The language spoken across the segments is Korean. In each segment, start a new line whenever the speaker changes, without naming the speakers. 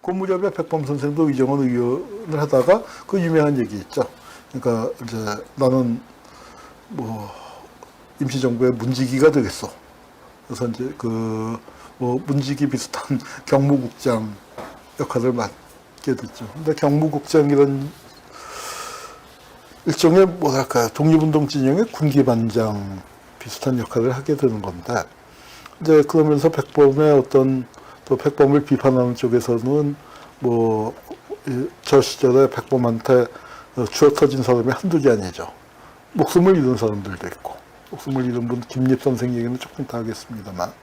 그 무렵에 백범 선생도 이정원 의원을 하다가 그 유명한 얘기 있죠. 그러니까 이제 나는 뭐 임시정부의 문지기가 되겠어. 그래서 이제 그 뭐 문지기 비슷한 경무국장 역할을 맡게 됐죠. 근데 경무국장이란 일종의 뭐랄까 독립운동 진영의 군기반장 비슷한 역할을 하게 되는 건데, 이제 그러면서 백범의 어떤 또 백범을 비판하는 쪽에서는 뭐 저 시절에 백범한테 주워 터진 사람이 한둘이 아니죠. 목숨을 잃은 사람들도 있고, 목숨을 잃은 분 김립 선생 얘기는 조금 더 하겠습니다만,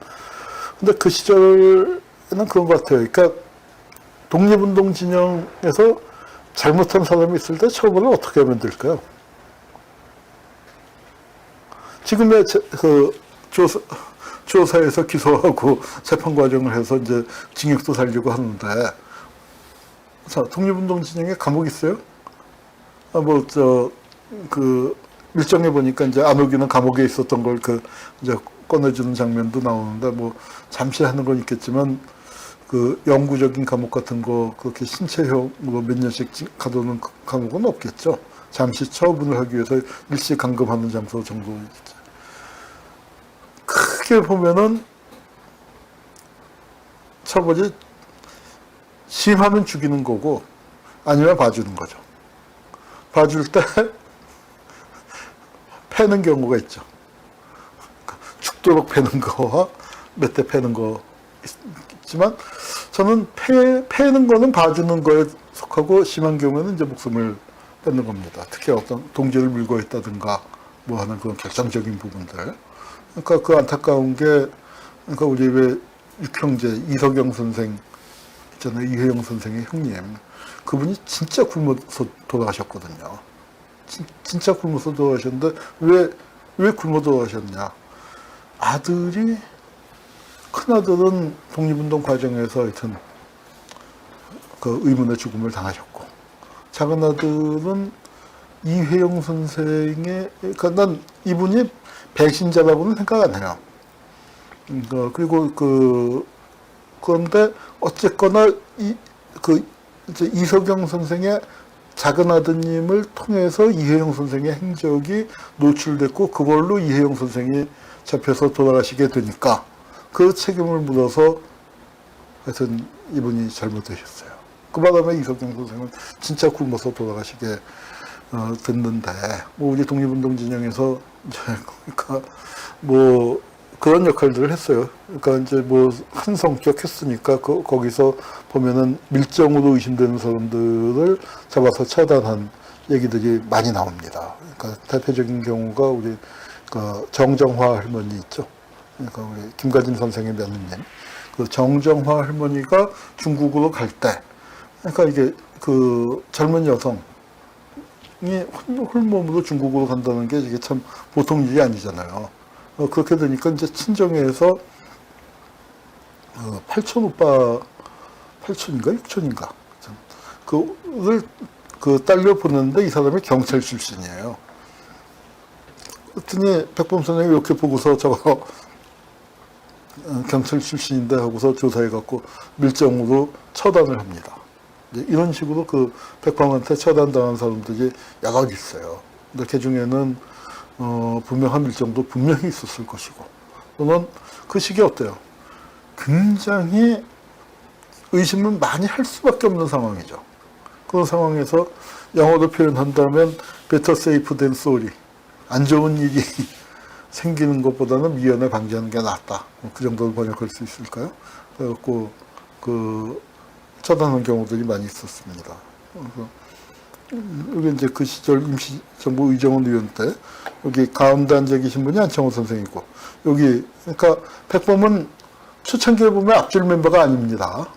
근데 그 시절에는 그런 것 같아요. 그러니까 독립운동 진영에서 잘못한 사람이 있을 때 처벌을 어떻게 하면 될까요? 지금의 그 조사에서 기소하고 재판 과정을 해서 이제 징역도 살려고 하는데, 자, 독립운동 진영에 감옥 있어요? 그 일정해 보니까 이제 안옥이는 감옥에 있었던 걸 이제 꺼내주는 장면도 나오는데, 뭐 잠시 하는 건 있겠지만 그 영구적인 감옥 같은 거 그렇게 신체형으로 몇 년씩 가두는 감옥은 없겠죠. 잠시 처분을 하기 위해서 일시 감금하는 장소 정도겠죠. 크게 보면은 처벌이 심하면 죽이는 거고 아니면 봐주는 거죠. 봐줄 때 패는 경우가 있죠. 죽도록 패는 거와 몇 대 패는 거 있지만, 저는 패는 거는 봐주는 거에 속하고 심한 경우에는 이제 목숨을 뺏는 겁니다. 특히 어떤 동지를 밀고 있다든가 뭐 하는 그런 결정적인 부분들. 그러니까 그 안타까운 게, 그러니까 우리 왜 육형제 이석영 선생 있잖아요. 이회영 선생의 형님. 그분이 진짜 굶어서 돌아가셨거든요. 진짜 굶어서 돌아가셨는데 왜 굶어 돌아가셨냐? 아들이, 큰아들은 독립운동 과정에서 하여튼 그 의문의 죽음을 당하셨고, 작은아들은 이회영 선생의, 그러니까 난 이분이 배신자라고는 생각 안 해요. 그리고 그런데 어쨌거나 이제 이석영 선생의 작은 아드님을 통해서 이혜영 선생의 행적이 노출됐고, 그걸로 이혜영 선생이 잡혀서 돌아가시게 되니까 그 책임을 물어서 하여튼 이분이 잘못되셨어요. 그 바람에 이석영 선생은 진짜 굶어서 돌아가시게 됐는데, 뭐 우리 독립운동 진영에서 이제 그러니까 뭐 그런 역할들을 했어요. 그러니까 이제 뭐 한 성격 했으니까 거기서 보면은 밀정으로 의심되는 사람들을 잡아서 처단한 얘기들이 많이 나옵니다. 그러니까 대표적인 경우가 우리 그 정정화 할머니 있죠. 그러니까 우리 김가진 선생의 며느님. 그 정정화 할머니가 중국으로 갈 때, 그러니까 이게 그 젊은 여성이 홀몸으로 중국으로 간다는 게 이게 참 보통 일이 아니잖아요. 그렇게 되니까 이제 친정에서 팔촌 오빠, 팔촌인가 육촌인가 그를 딸려 보냈는데 이 사람이 경찰 출신이에요. 그랬더니 백범 선생이 이렇게 보고서 저거 경찰 출신인데 하고서 조사해갖고 밀정으로 처단을 합니다. 이런 식으로 그 백범한테 처단당한 사람들이 여러 있어요. 근데 그 중에는 분명한 밀정도 분명히 있었을 것이고, 또는 그 시기 어때요? 굉장히 의심을 많이 할 수밖에 없는 상황이죠. 그런 상황에서 영어로 표현한다면 better safe than sorry. 안 좋은 일이 생기는 것보다는 미연에 방지하는 게 낫다. 그 정도로 번역할 수 있을까요? 그래갖고 처단한 경우들이 많이 있었습니다. 여기 이제 그 시절 임시정부 의정원 의원 때 여기 가운데 앉아 계신 분이 안창호 선생이고, 여기 그러니까 백범은 초창기에 보면 앞줄 멤버가 아닙니다.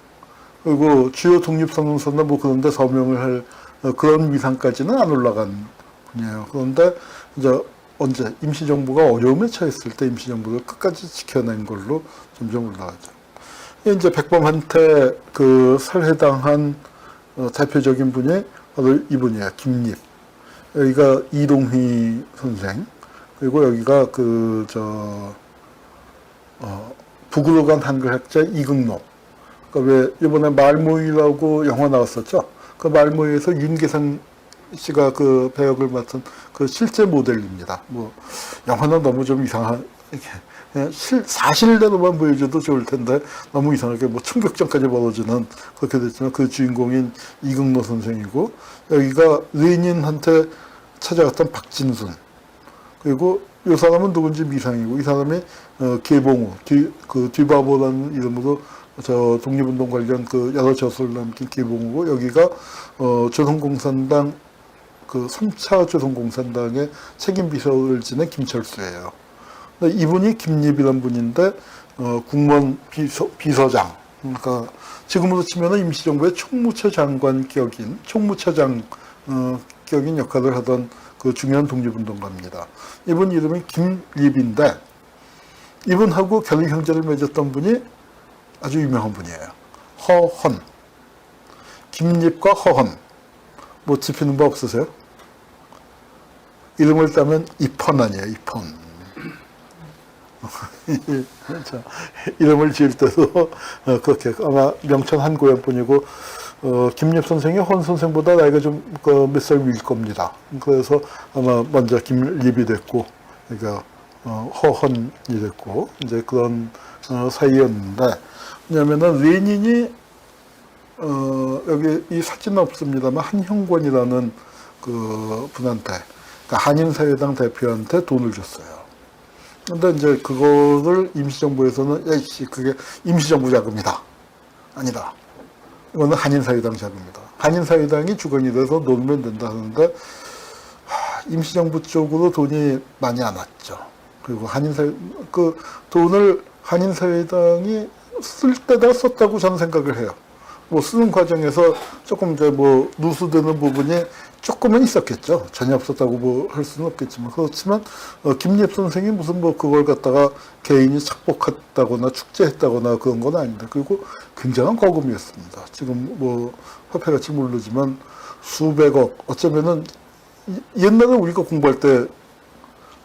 그리고 주요 독립선언서나 뭐 그런데 서명을 할 그런 위상까지는 안 올라간 분이에요. 그런데 이제 언제 임시정부가 어려움에 처했을 때 임시정부를 끝까지 지켜낸 걸로 점점 올라가죠. 이제 백범한테 그 살해당한 대표적인 분이 바로 이분이에요. 김립. 여기가 이동희 선생. 그리고 여기가 북으로 간 한글학자 이극록. 왜 이번에 말모이라고 영화 나왔었죠. 그 말모이에서 윤계상 씨가 그 배역을 맡은 그 실제 모델입니다. 뭐 영화는 너무 좀 이상한 그냥 사실대로만 보여줘도 좋을 텐데 너무 이상하게 뭐 충격전까지 벌어지는 그렇게 됐지만 그 주인공인 이극노 선생이고 여기가 레닌한테 찾아갔던 박진순 그리고 이 사람은 누군지 미상이고 이 사람이 계봉우 그 뒤바보라는 이름으로 저 독립운동 관련 그 여러 저서를 남긴 계봉우고 여기가 조선공산당 그 3차 조선공산당의 책임비서를 지낸 김철수예요. 이분이 김립이라는 분인데 국무원 비서장 그러니까 지금으로 치면 임시정부의 총무처장관 격인 총무처장 격인 역할을 하던 그 중요한 독립운동가입니다. 이분 이름이 김립인데 이분하고 결혼 형제를 맺었던 분이 아주 유명한 분이에요. 허헌. 김립과 허헌. 뭐 짚히는 바 없으세요? 이름을 따면 이펀 아니에요. 이펀. 이름을 지을 때도 그렇게 아마 명천 한 고향뿐이고 김립 선생이 헌 선생보다 나이가 좀 몇 살 위일 겁니다. 그래서 아마 먼저 김립이 됐고 그러니까 허헌이 됐고 이제 그런 사이였는데 왜냐하면은 레닌이 여기 이 사진은 없습니다만 한형권이라는 그 분한테 그러니까 한인사회당 대표한테 돈을 줬어요. 근데 이제 그거를 임시정부에서는 야이씨 그게 임시정부 자금이다. 아니다. 이거는 한인사회당 자금이다. 한인사회당이 주관이 돼서 놓으면 된다 하는데 임시정부 쪽으로 돈이 많이 안 왔죠. 그리고 그 돈을 한인사회당이 쓸 때다 썼다고 저는 생각을 해요. 뭐 쓰는 과정에서 조금 이제 뭐 누수되는 부분이 조금은 있었겠죠. 전혀 없었다고 뭐 할 수는 없겠지만 그렇지만 김립 선생이 무슨 뭐 그걸 갖다가 개인이 착복했다거나 축제했다거나 그런 건 아닌데 그리고 굉장한 거금이었습니다. 지금 뭐 화폐같이 모르지만 수백억 어쩌면은 옛날에 우리가 공부할 때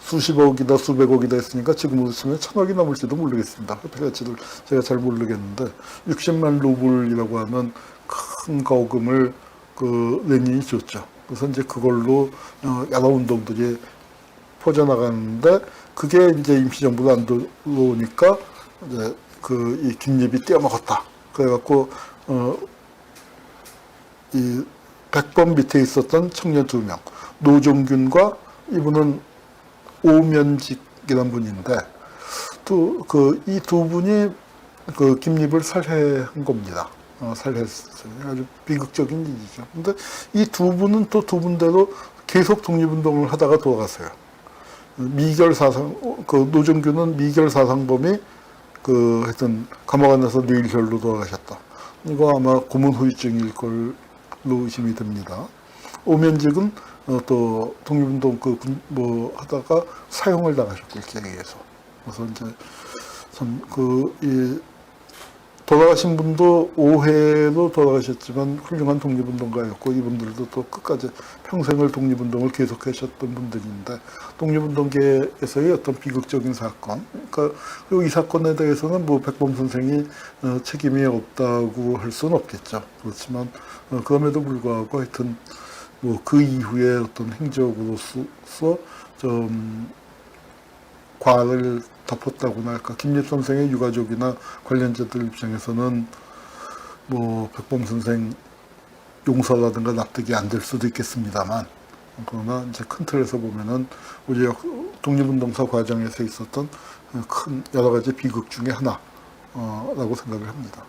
수십억이다 수백억이다 했으니까 지금으로 치면 천억이 넘을지도 모르겠습니다. 화폐가치를 제가 잘 모르겠는데 60만 루블이라고 하는 큰 거금을 그 레닌이 줬죠. 그래서 이제 그걸로 여러 운동들이 퍼져나가는데 그게 이제 임시정부가 안 들어오니까 이제 그 이 김립이 떼어먹었다. 그래갖고 이 백범 밑에 있었던 청년 2명 노종균과 이분은 오면직이라는 분인데 또 이 두 분이 그 김립을 살해한 겁니다. 살해했어요. 아주 비극적인 일이죠. 근데 이 두 분은 또 두 분대로 계속 독립운동을 하다가 돌아갔어요. 미결사상, 그 노정균은 미결사상범이 그 하여튼 감옥 안에서 뇌일혈로 돌아가셨다. 이거 아마 고문 후유증일 걸로 의심이 됩니다. 오면직은 또 독립운동 뭐 하다가 사형을 당하셨고 일제에 의해서. 그래서 이제 참 이 돌아가신 분도 5회로 돌아가셨지만 훌륭한 독립운동가였고 이분들도 또 끝까지 평생을 독립운동을 계속하셨던 분들인데 독립운동계에서의 어떤 비극적인 사건 그러니까 이 사건에 대해서는 뭐 백범 선생이 책임이 없다고 할 수는 없겠죠. 그렇지만 그럼에도 불구하고 하여튼 뭐 그 이후에 어떤 행적으로서 좀 과를 덮었다고나 할까. 김립 선생의 유가족이나 관련자들 입장에서는 뭐 백범 선생 용서라든가 납득이 안 될 수도 있겠습니다만 그러나 이제 큰 틀에서 보면은 우리 독립운동사 과정에서 있었던 큰 여러 가지 비극 중에 하나라고 생각을 합니다.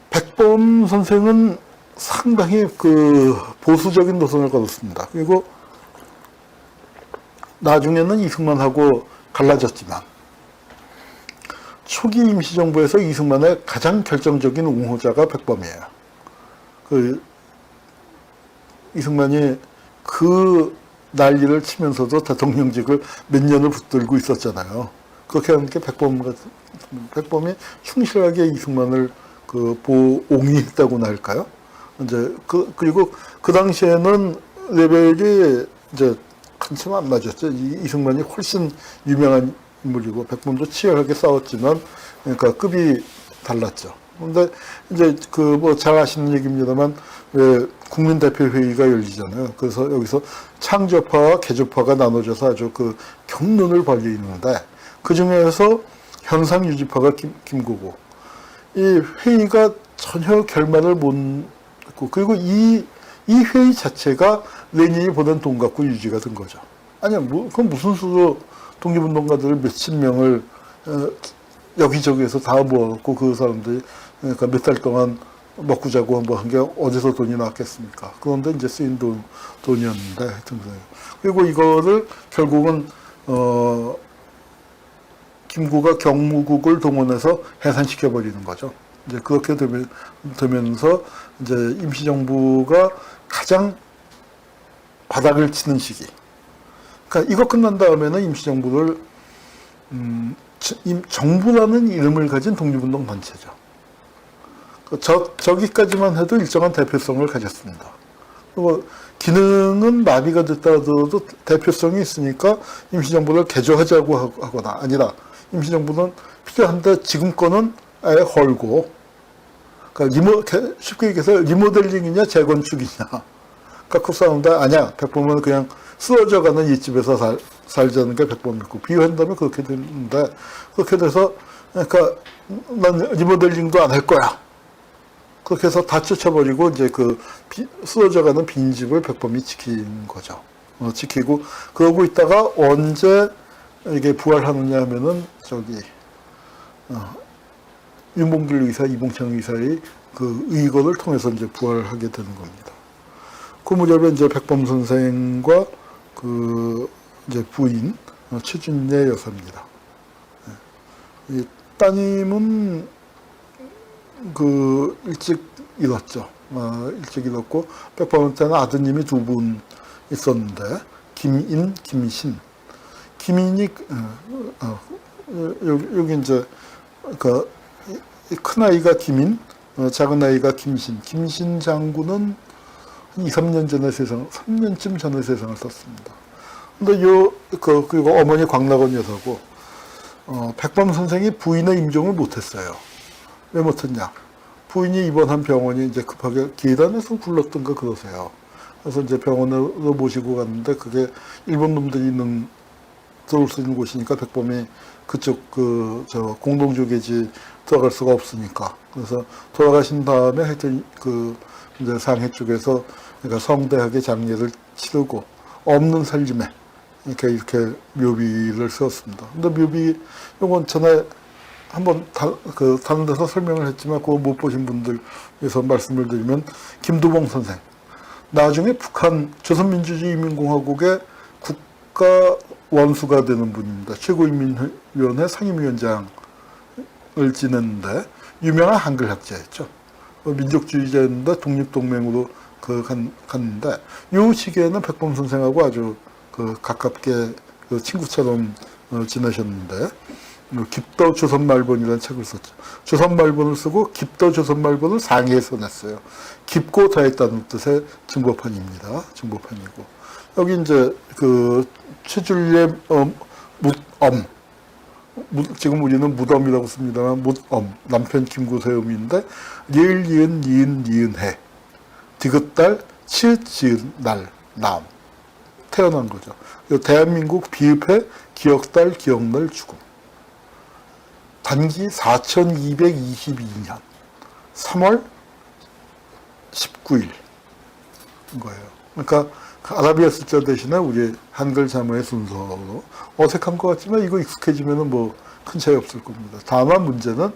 백범 선생은 상당히 그 보수적인 노선을 걸었습니다. 그리고 나중에는 이승만하고 갈라졌지만 초기 임시정부에서 이승만의 가장 결정적인 옹호자가 백범이에요. 그 이승만이 그 난리를 치면서도 대통령직을 몇 년을 붙들고 있었잖아요. 그렇게 하는 게 백범이 충실하게 이승만을 옹이했다고나 할까요? 이제 그리고 그 당시에는 레벨이 이제 한참 안 맞았죠. 이승만이 훨씬 유명한 인물이고 백범도 치열하게 싸웠지만 그러니까 급이 달랐죠. 근데 이제 그 뭐 잘 아시는 얘기입니다만 왜 국민대표회의가 열리잖아요. 그래서 여기서 창조파와 개조파가 나눠져서 아주 그 경륜을 벌여 있는데 그 중에서 현상유지파가 김구고 이 회의가 전혀 결말을 못 했고 그리고 이 회의 자체가 레닌이 보낸 돈 갖고 유지가 된 거죠. 아니야, 그건 무슨 수로 독립운동가들을 몇십 명을 여기저기에서 다 모아갖고 그 사람들이 그러니까 몇 달 동안 먹고 자고 한번 한 게 어디서 돈이 나왔겠습니까? 그런데 이제 쓰인 돈이었는데 하여튼 그래요. 그리고 이거를 결국은 김구가 경무국을 동원해서 해산시켜 버리는 거죠. 이제 그렇게 되면서 이제 임시정부가 가장 바닥을 치는 시기. 그러니까 이거 끝난 다음에는 임시정부를 정부라는 이름을 가진 독립운동 단체죠. 저기까지만 해도 일정한 대표성을 가졌습니다. 그리고 기능은 마비가 됐다 하더라도 대표성이 있으니까 임시정부를 개조하자고 하거나 아니라 임시정부는 필요한데 지금 거는 아예 헐고 그러니까 쉽게 얘기해서 리모델링이냐 재건축이냐 갖고 싸운다. 아니야, 백범은 그냥 쓰러져가는 이 집에서 살자는 게 백범이고 비유한다면 그렇게 되는데 그렇게 돼서 그러니까 난 리모델링도 안 할 거야. 그렇게 해서 다 쫓아버리고 이제 그 쓰러져가는 빈집을 백범이 지킨 거죠. 지키고 그러고 있다가 언제 이게 부활하느냐 하면은 윤봉길 의사, 이봉창 의사의 그 의거를 통해서 이제 부활하게 되는 겁니다. 그 무렵에 이제 백범 선생과 그 이제 부인 최준예 여사입니다. 이 따님은 그 일찍 잃었죠. 일찍 잃었고 백범한테는 아드님이 두 분 있었는데 김인, 김신. 김인이 여기 이제 그 큰 아이가 김인, 작은 아이가 김신. 김신 장군은 한 2, 3년 전에 3년쯤 전에 세상을 썼습니다. 근데 그리고 어머니 광락원 여사고, 백범 선생이 부인의 임종을 못했어요. 왜 못했냐? 부인이 입원한 병원이 이제 급하게 계단에서 굴렀던가 그러세요. 그래서 이제 병원으로 모시고 갔는데 그게 일본 놈들이 들어올 수 있는 곳이니까 백범이 그쪽 공동주계지 들어갈 수가 없으니까. 그래서 돌아가신 다음에 하여튼 이제 상해 쪽에서 그러니까 성대하게 장례를 치르고 없는 살림에 이렇게 묘비를 세웠습니다. 근데 묘비, 요건 전에 한번 다른 데서 설명을 했지만 그거 못 보신 분들 위해서 말씀을 드리면 김두봉 선생. 나중에 북한 조선민주주의인민공화국의 국가 원수가 되는 분입니다. 최고인민위원회 상임위원장을 지냈는데 유명한 한글학자였죠. 민족주의자였는데 독립동맹으로 갔는데 이 시기에는 백범 선생하고 아주 가깝게 친구처럼 지내셨는데 깊더 조선말본이라는 책을 썼죠. 조선말본을 쓰고 깊더 조선말본을 상해에서 냈어요. 깊고 더했다는 뜻의 증보판입니다. 증보판이고 여기 이제 최준예 묻엄, 지금 우리는 무덤이라고 씁니다만 묻엄, 남편 김구세음인데 리을 니은 니은 니은해 디귿달 치읓 지은 날 남 태어난 거죠. 대한민국 비읍해 기억달 기억날 죽음. 단기 4222년 3월 19일 거예요. 그러니까 아라비아 숫자 대신에 우리 한글 자모의 순서로 어색한 것 같지만 이거 익숙해지면 뭐 큰 차이 없을 겁니다. 다만 문제는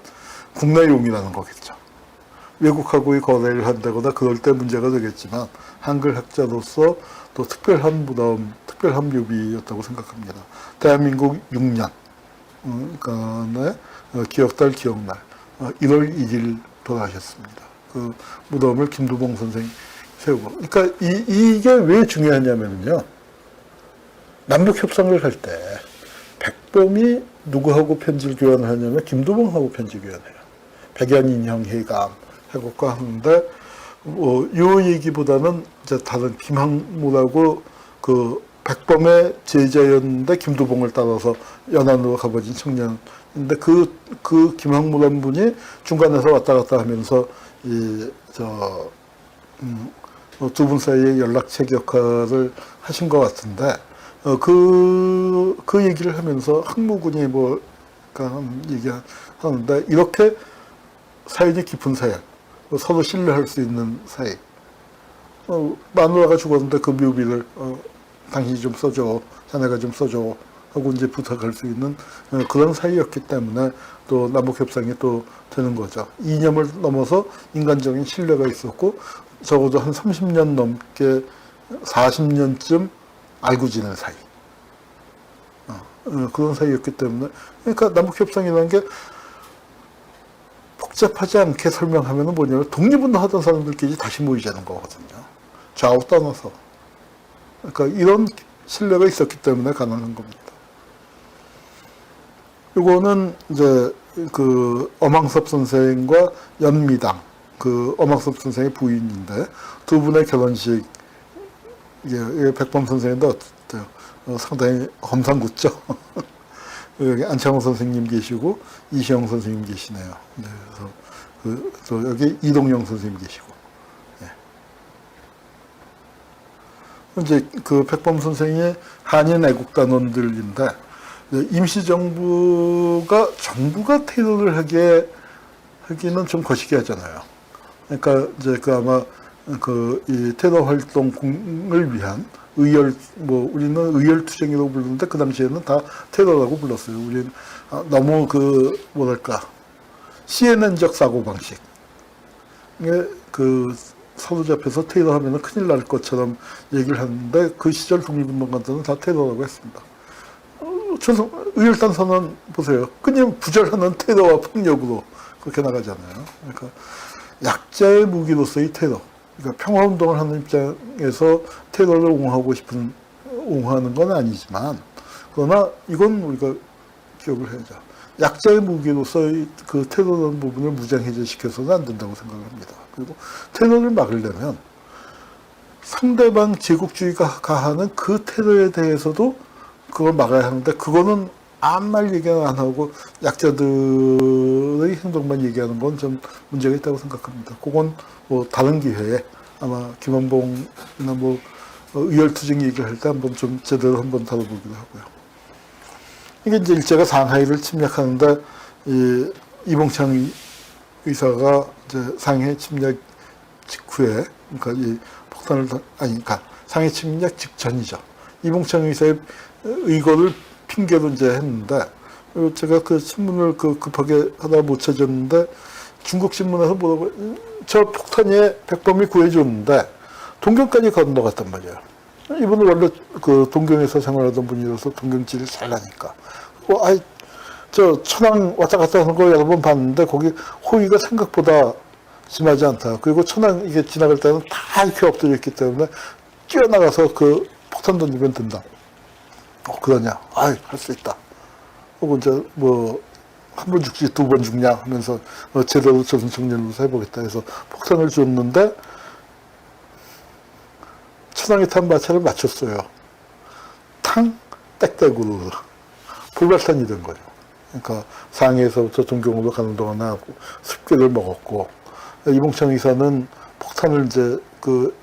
국내용이라는 거겠죠. 외국하고의 거래를 한다거나 그럴 때 문제가 되겠지만 한글 학자로서 또 특별한 무덤, 특별한 묘비였다고 생각합니다. 대한민국 6년 그러니까 기억달 기억날 1월 1일 돌아가셨습니다. 그 무덤을 김두봉 선생이 세우고. 그러니까 이게 왜 중요하냐면요. 남북 협상을 할 때 백범이 누구하고 편지를 교환하냐면 김두봉하고 편지 교환해요. 백연인형 회감 해볼까 하는데 요 얘기보다는 이제 다른 김항무라고 백범의 제자였는데 김두봉을 따라서 연안으로 가버진 청년인데 그 김학무란 분이 중간에서 왔다 갔다 하면서 두 분 사이에 연락책 역할을 하신 것 같은데 그 얘기를 하면서 학무군이 얘기하는데 이렇게 사연이 깊은 사연, 서로 신뢰할 수 있는 사이. 마누라가 죽었는데 그 묘비를 당신이 좀 써줘, 자네가 좀 써줘 하고 이제 부탁할 수 있는 그런 사이였기 때문에 또 남북협상이 또 되는 거죠. 이념을 넘어서 인간적인 신뢰가 있었고 적어도 한 30년 넘게 40년쯤 알고 지낸 사이. 그런 사이였기 때문에 그러니까 남북협상이라는 게 복잡하지 않게 설명하면 뭐냐면 독립운동 하던 사람들끼리 다시 모이자는 거거든요. 좌우 떠나서. 그러니까 이런 신뢰가 있었기 때문에 가능한 겁니다. 이거는 이제 그 엄황섭 선생과 연미당, 그 엄황섭 선생의 부인인데 두 분의 결혼식, 이게 백범 선생인데 어때요? 상당히 험상궂죠. 여기 안창호 선생님 계시고 이시영 선생님 계시네요. 네, 그래서 여기 이동영 선생님 계시고. 네. 이제 그 백범 선생의 한인 애국단원들인데 임시정부가 테러를 하기는 좀 거시기 하잖아요. 그러니까 이제 아마 이 테러 활동을 위한 우리는 의열투쟁이라고 부르는데 그 당시에는 다 테러라고 불렀어요. 우리는 너무 CNN적 사고방식. 사로잡혀서 테러하면 큰일 날 것처럼 얘기를 하는데 그 시절 독립운동가들은 다 테러라고 했습니다. 의열단 선언 보세요. 그냥 부절하는 테러와 폭력으로 그렇게 나가잖아요. 그러니까 약자의 무기로서의 테러. 그러니까 평화운동을 하는 입장에서 테러를 옹호하는 건 아니지만, 그러나 이건 우리가 기억을 해야죠. 약자의 무기로서의 그 테러라는 부분을 무장해제시켜서는 안 된다고 생각을 합니다. 그리고 테러를 막으려면 상대방 제국주의가 가하는 그 테러에 대해서도 그걸 막아야 하는데, 그거는 아무 말 얘기 안 하고 약자들의 행동만 얘기하는 건 좀 문제가 있다고 생각합니다. 그건 다른 기회에 아마 김원봉이나 의열투쟁 얘기할 때 한번 좀 제대로 한번 다뤄보기도 하고요. 이게 이제 일제가 상하이를 침략하는데 이봉창 의사가 이제 상해 침략 직후에, 그러니까 이 폭탄을 그러니까 상해 침략 직전이죠. 이봉창 의사의 의거를 핑계로 이제 했는데, 제가 그 신문을 급하게 하다 못 찾았는데, 중국 신문에서 저 폭탄에 백범이 구해줬는데, 동경까지 건너갔단 말이에요. 이분은 원래 동경에서 생활하던 분이라서 동경지를 잘 아니까. 저 천황 왔다 갔다 하는 거 여러 번 봤는데, 거기 호위가 생각보다 심하지 않다. 그리고 천황 이게 지나갈 때는 다 이렇게 엎드려 있기 때문에, 뛰어나가서 그 폭탄 던지면 된다. 그러냐? 할 수 있다. 혹은 이제 한 번 죽지 두 번 죽냐 하면서 제대로 조선청년으로서 해보겠다 해서 폭탄을 줬는데 천황이 탄 마차를 맞췄어요. 탕 땡땡으로 불발탄이 된 거죠. 그러니까 상해에서부터 동경으로 가는 동안에 습기를 먹었고, 이봉창 의사는 폭탄을 이제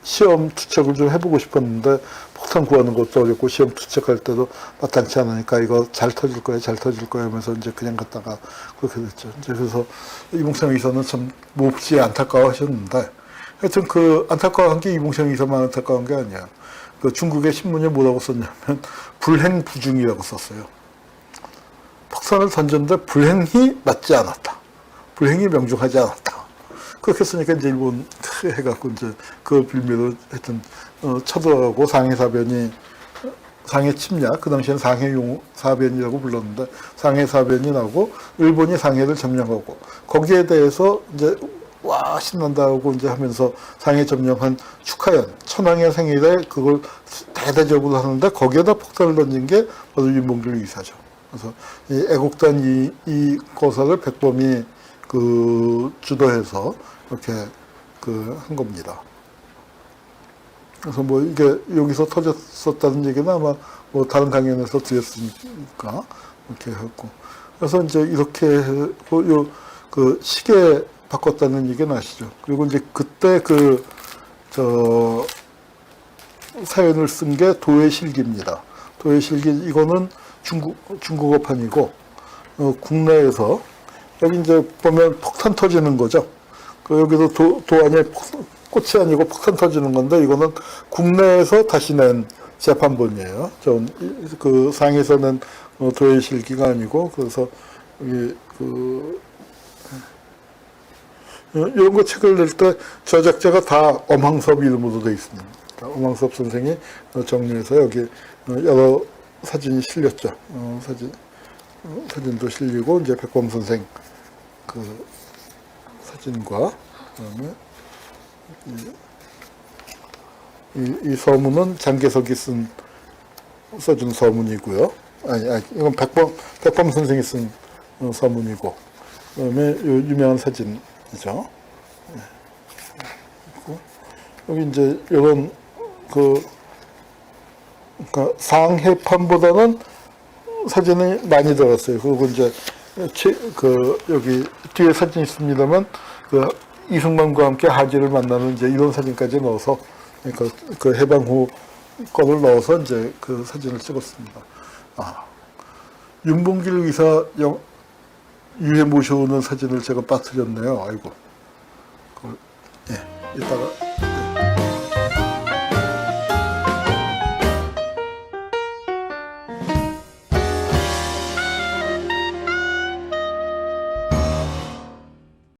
시험 투척을 좀 해보고 싶었는데 폭탄 구하는 것도 어렵고 시험 투척할 때도 마땅치 않으니까 이거 잘 터질 거야 하면서 이제 그냥 갔다가 그렇게 됐죠. 이제 그래서 이봉창 의사는 참 몹시 안타까워하셨는데, 하여튼 안타까워한 게 이봉창 의사만 안타까운 게 아니야. 중국의 신문에 뭐라고 썼냐면 불행부중이라고 썼어요. 폭탄을 던졌는데 불행이 맞지 않았다. 불행이 명중하지 않았다. 그렇게 쓰니까 이제 일본 해갖고 이제 그 빌미로 하여튼 쳐들어가고 상해 침략, 그 당시에는 상해사변이라고 불렀는데 상해사변이 나고 일본이 상해를 점령하고, 거기에 대해서 이제 신난다고 이제 하면서 상해 점령한 축하연, 천황의 생일에 그걸 대대적으로 하는데 거기에다 폭탄을 던진 게 바로 윤봉길 의사죠. 그래서 이 애국단 이 거사를 백범이 주도해서 이렇게 한 겁니다. 그래서 뭐 이게 여기서 터졌었다는 얘기는 아마 뭐 다른 강연에서 드렸으니까 이렇게 했고, 그래서 이제 이렇게 요 그 시계 바꿨다는 얘기는 아시죠? 그리고 이제 그때 저 사연을 쓴 게 도해실기입니다. 도해실기 이거는 중국어판이고, 국내에서 여기 이제 보면 폭탄 터지는 거죠. 여기도 도 안에 꽃이 아니고 폭탄 터지는 건데, 이거는 국내에서 다시 낸 재판본이에요. 그 상에서 낸 도해실기가 아니고, 그래서 여기 이런 거 책을 낼 때 저작자가 다 엄황섭 이름으로 되어 있습니다. 엄황섭 선생이 정리해서 여기 여러 사진이 실렸죠. 사진도 실리고, 이제 백범 선생 그 사진과, 그다음에 이 서문은 장개석이 써준 서문이고요. 아니, 이건 백범 선생이 쓴 서문이고, 그다음에 유명한 사진이죠. 여기 이제 이런 그러니까 상해판보다는 사진이 많이 들어갔어요. 그리고 이제 여기 뒤에 사진 있습니다만, 이승만과 함께 하지를 만나는 이제 이런 사진까지 넣어서, 그러니까 그 해방 후 거를 넣어서 이제 그 사진을 찍었습니다. 윤봉길 의사 유해 모셔오는 사진을 제가 빠뜨렸네요. 아이고. 예, 이따가.